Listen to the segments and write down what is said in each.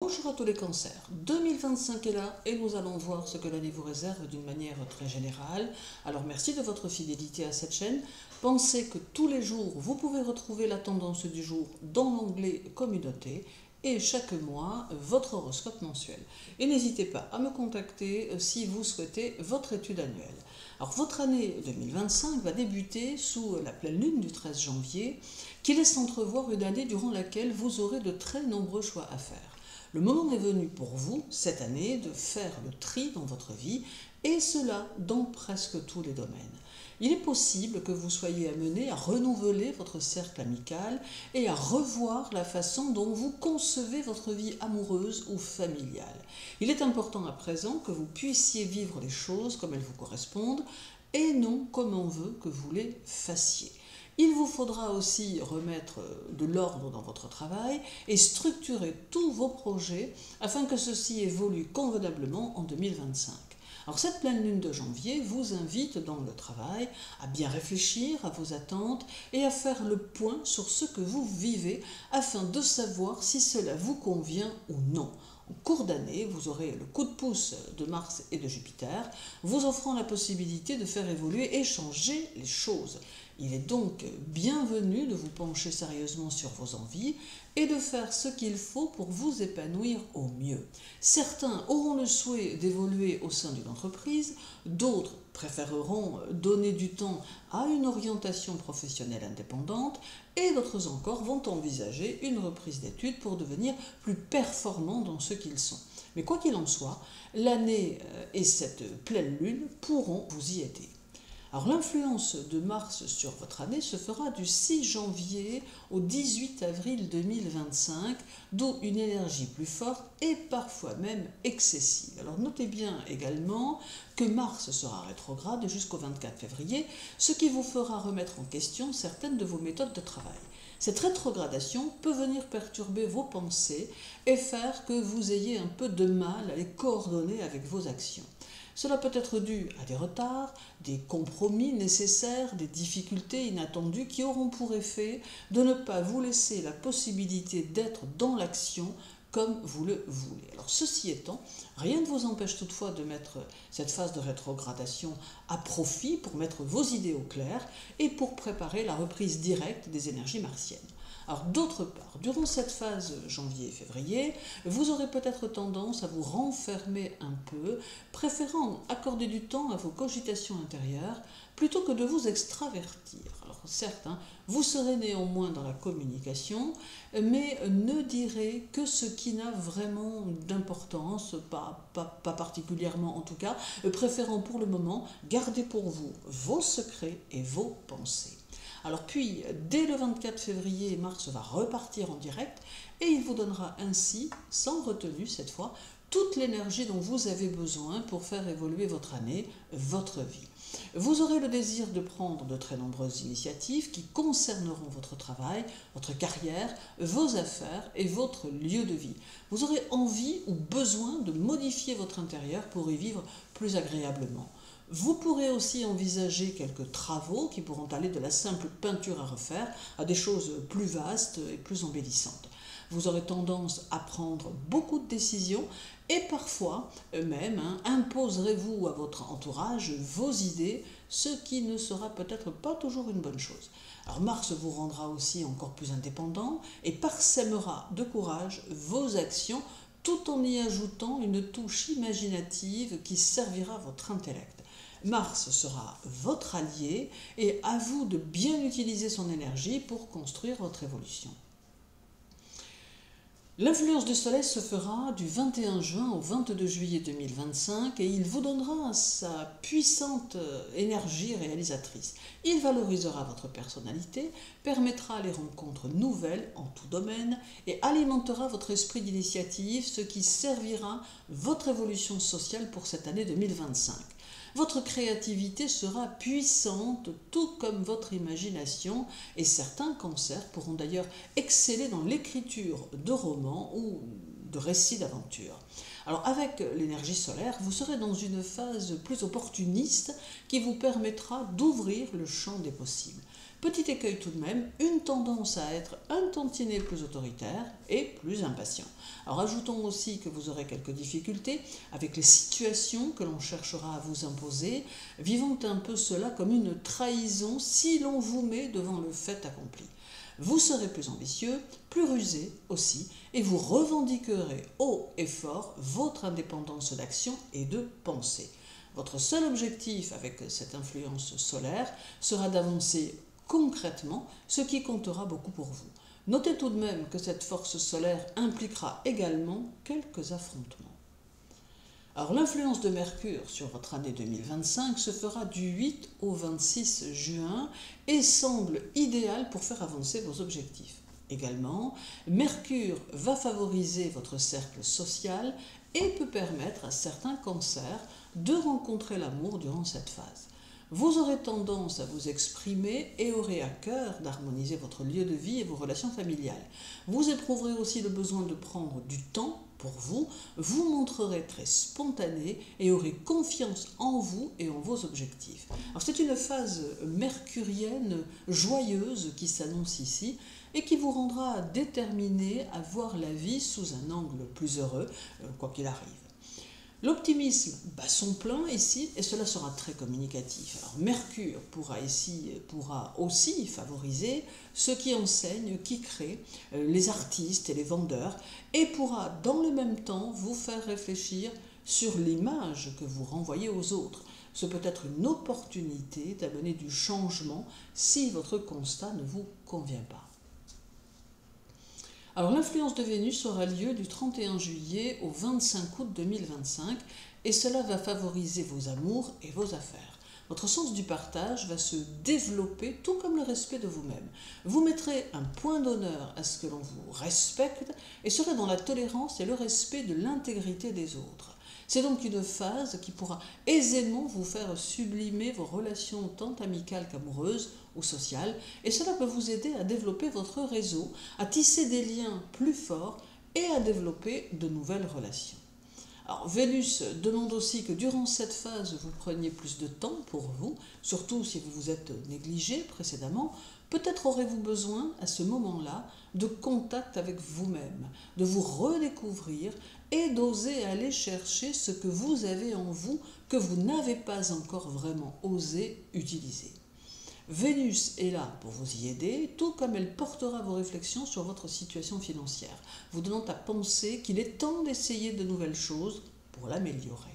Bonjour à tous les cancers, 2025 est là et nous allons voir ce que l'année vous réserve d'une manière très générale. Alors merci de votre fidélité à cette chaîne. Pensez que tous les jours, vous pouvez retrouver la tendance du jour dans l'onglet Communauté et chaque mois, votre horoscope mensuel. Et n'hésitez pas à me contacter si vous souhaitez votre étude annuelle. Alors votre année 2025 va débuter sous la pleine lune du 13 janvier qui laisse entrevoir une année durant laquelle vous aurez de très nombreux choix à faire. Le moment est venu pour vous, cette année, de faire le tri dans votre vie, et cela dans presque tous les domaines. Il est possible que vous soyez amené à renouveler votre cercle amical et à revoir la façon dont vous concevez votre vie amoureuse ou familiale. Il est important à présent que vous puissiez vivre les choses comme elles vous correspondent et non comme on veut que vous les fassiez. Il vous faudra aussi remettre de l'ordre dans votre travail et structurer tous vos projets afin que ceux-ci évoluent convenablement en 2025. Alors cette pleine lune de janvier vous invite dans le travail à bien réfléchir à vos attentes et à faire le point sur ce que vous vivez afin de savoir si cela vous convient ou non. En cours d'année, vous aurez le coup de pouce de Mars et de Jupiter, vous offrant la possibilité de faire évoluer et changer les choses. Il est donc bienvenu de vous pencher sérieusement sur vos envies et de faire ce qu'il faut pour vous épanouir au mieux. Certains auront le souhait d'évoluer au sein d'une entreprise, d'autres préféreront donner du temps à une orientation professionnelle indépendante et d'autres encore vont envisager une reprise d'études pour devenir plus performants dans ce qu'ils sont. Mais quoi qu'il en soit, l'année et cette pleine lune pourront vous y aider. Alors l'influence de Mars sur votre année se fera du 6 janvier au 18 avril 2025, d'où une énergie plus forte et parfois même excessive. Alors notez bien également que Mars sera rétrograde jusqu'au 24 février, ce qui vous fera remettre en question certaines de vos méthodes de travail. Cette rétrogradation peut venir perturber vos pensées et faire que vous ayez un peu de mal à les coordonner avec vos actions. Cela peut être dû à des retards, des compromis nécessaires, des difficultés inattendues qui auront pour effet de ne pas vous laisser la possibilité d'être dans l'action comme vous le voulez. Alors ceci étant, rien ne vous empêche toutefois de mettre cette phase de rétrogradation à profit pour mettre vos idées au clair et pour préparer la reprise directe des énergies martiennes. Alors d'autre part, durant cette phase janvier et février, vous aurez peut-être tendance à vous renfermer un peu, préférant accorder du temps à vos cogitations intérieures plutôt que de vous extravertir. Alors certes, vous serez néanmoins dans la communication, mais ne direz que ce qui n'a vraiment d'importance, pas particulièrement en tout cas, préférant pour le moment garder pour vous vos secrets et vos pensées. Alors puis, dès le 24 février, Mars va repartir en direct et il vous donnera ainsi, sans retenue cette fois, toute l'énergie dont vous avez besoin pour faire évoluer votre année, votre vie. Vous aurez le désir de prendre de très nombreuses initiatives qui concerneront votre travail, votre carrière, vos affaires et votre lieu de vie. Vous aurez envie ou besoin de modifier votre intérieur pour y vivre plus agréablement. Vous pourrez aussi envisager quelques travaux qui pourront aller de la simple peinture à refaire à des choses plus vastes et plus embellissantes. Vous aurez tendance à prendre beaucoup de décisions et parfois même imposerez-vous à votre entourage vos idées, ce qui ne sera peut-être pas toujours une bonne chose. Alors Mars vous rendra aussi encore plus indépendant et parsèmera de courage vos actions tout en y ajoutant une touche imaginative qui servira votre intellect. Mars sera votre allié et à vous de bien utiliser son énergie pour construire votre évolution. L'influence du Soleil se fera du 21 juin au 22 juillet 2025 et il vous donnera sa puissante énergie réalisatrice. Il valorisera votre personnalité, permettra les rencontres nouvelles en tout domaine et alimentera votre esprit d'initiative, ce qui servira votre évolution sociale pour cette année 2025. Votre créativité sera puissante, tout comme votre imagination, et certains cancers pourront d'ailleurs exceller dans l'écriture de romans ou de récits d'aventure. Alors avec l'énergie solaire, vous serez dans une phase plus opportuniste qui vous permettra d'ouvrir le champ des possibles. Petit écueil tout de même, une tendance à être un tantinet plus autoritaire et plus impatient. Alors ajoutons aussi que vous aurez quelques difficultés avec les situations que l'on cherchera à vous imposer, vivant un peu cela comme une trahison si l'on vous met devant le fait accompli. Vous serez plus ambitieux, plus rusé aussi, et vous revendiquerez haut et fort votre indépendance d'action et de pensée. Votre seul objectif avec cette influence solaire sera d'avancer concrètement, ce qui comptera beaucoup pour vous. Notez tout de même que cette force solaire impliquera également quelques affrontements. Alors l'influence de Mercure sur votre année 2025 se fera du 8 au 26 juin et semble idéale pour faire avancer vos objectifs. Également, Mercure va favoriser votre cercle social et peut permettre à certains cancers de rencontrer l'amour durant cette phase. Vous aurez tendance à vous exprimer et aurez à cœur d'harmoniser votre lieu de vie et vos relations familiales. Vous éprouverez aussi le besoin de prendre du temps pour vous, vous montrerez très spontané et aurez confiance en vous et en vos objectifs. Alors c'est une phase mercurienne joyeuse qui s'annonce ici et qui vous rendra déterminé à voir la vie sous un angle plus heureux, quoi qu'il arrive. L'optimisme bat son plein ici et cela sera très communicatif. Alors Mercure pourra aussi favoriser ceux qui enseignent, qui créent, les artistes et les vendeurs et pourra dans le même temps vous faire réfléchir sur l'image que vous renvoyez aux autres. Ce peut être une opportunité d'amener du changement si votre constat ne vous convient pas. Alors l'influence de Vénus aura lieu du 31 juillet au 25 août 2025 et cela va favoriser vos amours et vos affaires. Votre sens du partage va se développer tout comme le respect de vous-même. Vous mettrez un point d'honneur à ce que l'on vous respecte et serez dans la tolérance et le respect de l'intégrité des autres. C'est donc une phase qui pourra aisément vous faire sublimer vos relations tant amicales qu'amoureuses ou sociales, et cela peut vous aider à développer votre réseau, à tisser des liens plus forts et à développer de nouvelles relations. Alors Vénus demande aussi que durant cette phase, vous preniez plus de temps pour vous, surtout si vous vous êtes négligé précédemment. Peut-être aurez-vous besoin à ce moment-là de contact avec vous-même, de vous redécouvrir et d'oser aller chercher ce que vous avez en vous que vous n'avez pas encore vraiment osé utiliser. Vénus est là pour vous y aider, tout comme elle portera vos réflexions sur votre situation financière, vous donnant à penser qu'il est temps d'essayer de nouvelles choses pour l'améliorer.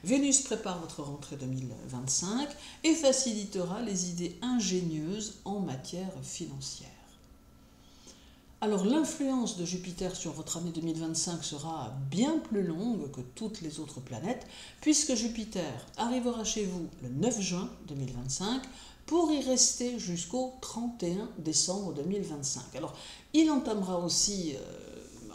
Vénus prépare votre rentrée 2025 et facilitera les idées ingénieuses en matière financière. Alors l'influence de Jupiter sur votre année 2025 sera bien plus longue que toutes les autres planètes, puisque Jupiter arrivera chez vous le 9 juin 2025 pour y rester jusqu'au 31 décembre 2025. Alors il entamera aussi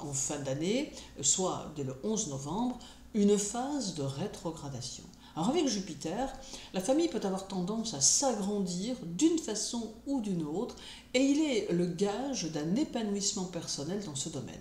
en fin d'année, soit dès le 11 novembre, une phase de rétrogradation. Alors avec Jupiter, la famille peut avoir tendance à s'agrandir d'une façon ou d'une autre et il est le gage d'un épanouissement personnel dans ce domaine.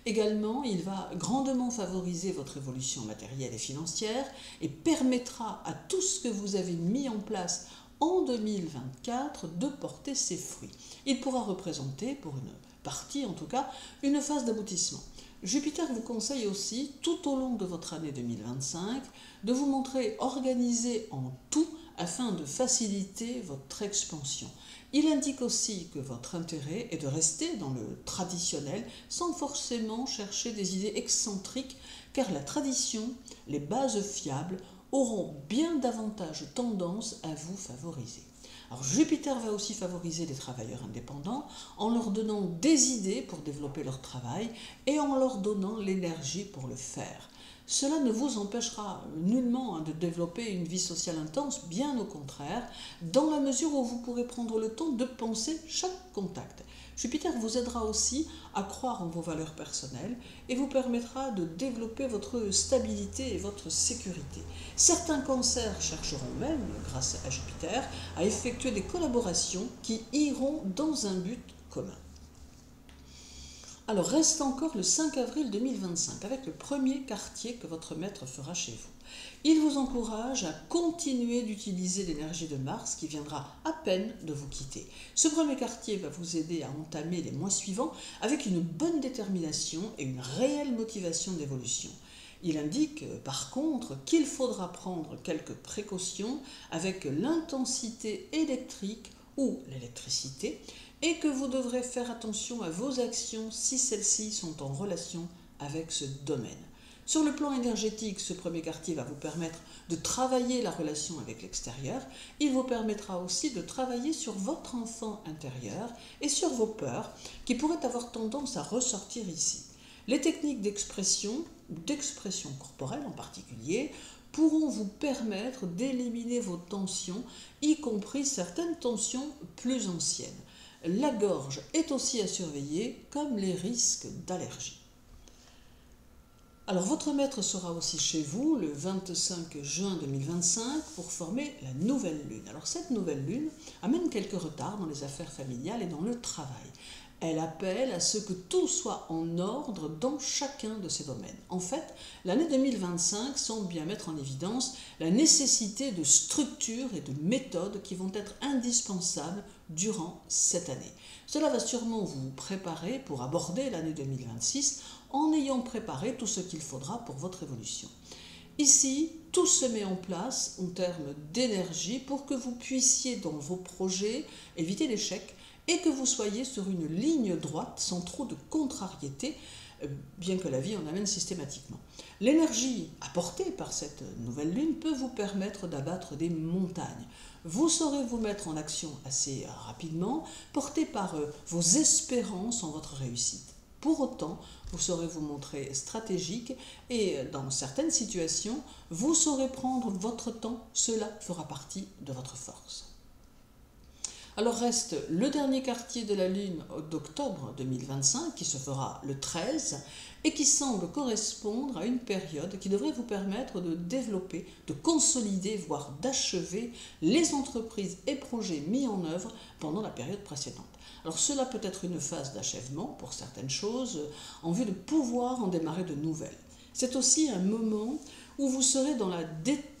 Également, il va grandement favoriser votre évolution matérielle et financière et permettra à tout ce que vous avez mis en place en 2024 de porter ses fruits. Il pourra représenter, pour une partie en tout cas, une phase d'aboutissement. Jupiter vous conseille aussi, tout au long de votre année 2025, de vous montrer organisé en tout afin de faciliter votre expansion. Il indique aussi que votre intérêt est de rester dans le traditionnel sans forcément chercher des idées excentriques, car la tradition, les bases fiables, auront bien davantage tendance à vous favoriser. Alors Jupiter va aussi favoriser les travailleurs indépendants en leur donnant des idées pour développer leur travail et en leur donnant l'énergie pour le faire. Cela ne vous empêchera nullement de développer une vie sociale intense, bien au contraire, dans la mesure où vous pourrez prendre le temps de penser chaque contact. Jupiter vous aidera aussi à croire en vos valeurs personnelles et vous permettra de développer votre stabilité et votre sécurité. Certains cancers chercheront même, grâce à Jupiter, à effectuer des collaborations qui iront dans un but commun. Alors reste encore le 5 avril 2025 avec le premier quartier que votre maître fera chez vous. Il vous encourage à continuer d'utiliser l'énergie de Mars qui viendra à peine de vous quitter. Ce premier quartier va vous aider à entamer les mois suivants avec une bonne détermination et une réelle motivation d'évolution. Il indique par contre qu'il faudra prendre quelques précautions avec l'intensité électrique ou l'électricité et que vous devrez faire attention à vos actions si celles-ci sont en relation avec ce domaine. Sur le plan énergétique, ce premier quartier va vous permettre de travailler la relation avec l'extérieur. Il vous permettra aussi de travailler sur votre enfant intérieur et sur vos peurs qui pourraient avoir tendance à ressortir ici. Les techniques d'expression corporelle en particulier, pourront vous permettre d'éliminer vos tensions, y compris certaines tensions plus anciennes. La gorge est aussi à surveiller, comme les risques d'allergie. Alors votre maître sera aussi chez vous le 25 juin 2025 pour former la nouvelle lune. Alors cette nouvelle lune amène quelques retards dans les affaires familiales et dans le travail. Elle appelle à ce que tout soit en ordre dans chacun de ces domaines. En fait, l'année 2025 semble bien mettre en évidence la nécessité de structures et de méthodes qui vont être indispensables durant cette année. Cela va sûrement vous préparer pour aborder l'année 2026 en ayant préparé tout ce qu'il faudra pour votre évolution. Ici, tout se met en place en termes d'énergie pour que vous puissiez dans vos projets éviter l'échec et que vous soyez sur une ligne droite sans trop de contrariété, bien que la vie en amène systématiquement. L'énergie apportée par cette nouvelle lune peut vous permettre d'abattre des montagnes. Vous saurez vous mettre en action assez rapidement, porté par vos espérances en votre réussite. Pour autant, vous saurez vous montrer stratégique et dans certaines situations, vous saurez prendre votre temps. Cela fera partie de votre force. Alors reste le dernier quartier de la Lune d'octobre 2025 qui se fera le 13 et qui semble correspondre à une période qui devrait vous permettre de développer, de consolider, voire d'achever les entreprises et projets mis en œuvre pendant la période précédente. Alors cela peut être une phase d'achèvement pour certaines choses en vue de pouvoir en démarrer de nouvelles. C'est aussi un moment où vous serez dans la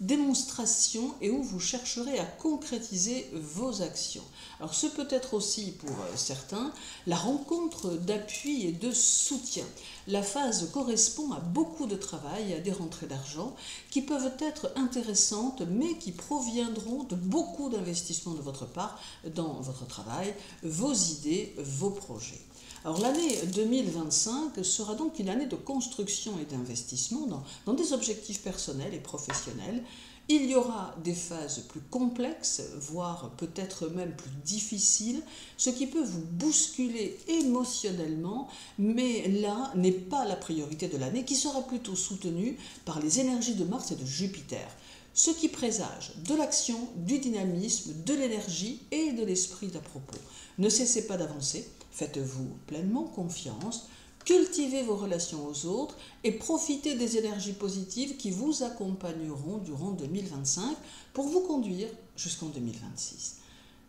démonstration et où vous chercherez à concrétiser vos actions. Alors ce peut être aussi pour certains la rencontre d'appui et de soutien. La phase correspond à beaucoup de travail et à des rentrées d'argent qui peuvent être intéressantes mais qui proviendront de beaucoup d'investissements de votre part dans votre travail, vos idées, vos projets. Alors l'année 2025 sera donc une année de construction et d'investissement dans des objectifs personnels et professionnels. Il y aura des phases plus complexes, voire peut-être même plus difficiles, ce qui peut vous bousculer émotionnellement, mais là n'est pas la priorité de l'année qui sera plutôt soutenue par les énergies de Mars et de Jupiter. Ce qui présage de l'action, du dynamisme, de l'énergie et de l'esprit d'à propos. Ne cessez pas d'avancer, faites-vous pleinement confiance, cultivez vos relations aux autres et profitez des énergies positives qui vous accompagneront durant 2025 pour vous conduire jusqu'en 2026.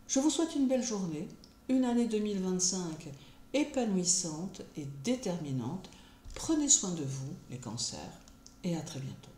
Je vous souhaite une belle journée, une année 2025 épanouissante et déterminante. Prenez soin de vous, les cancers, et à très bientôt.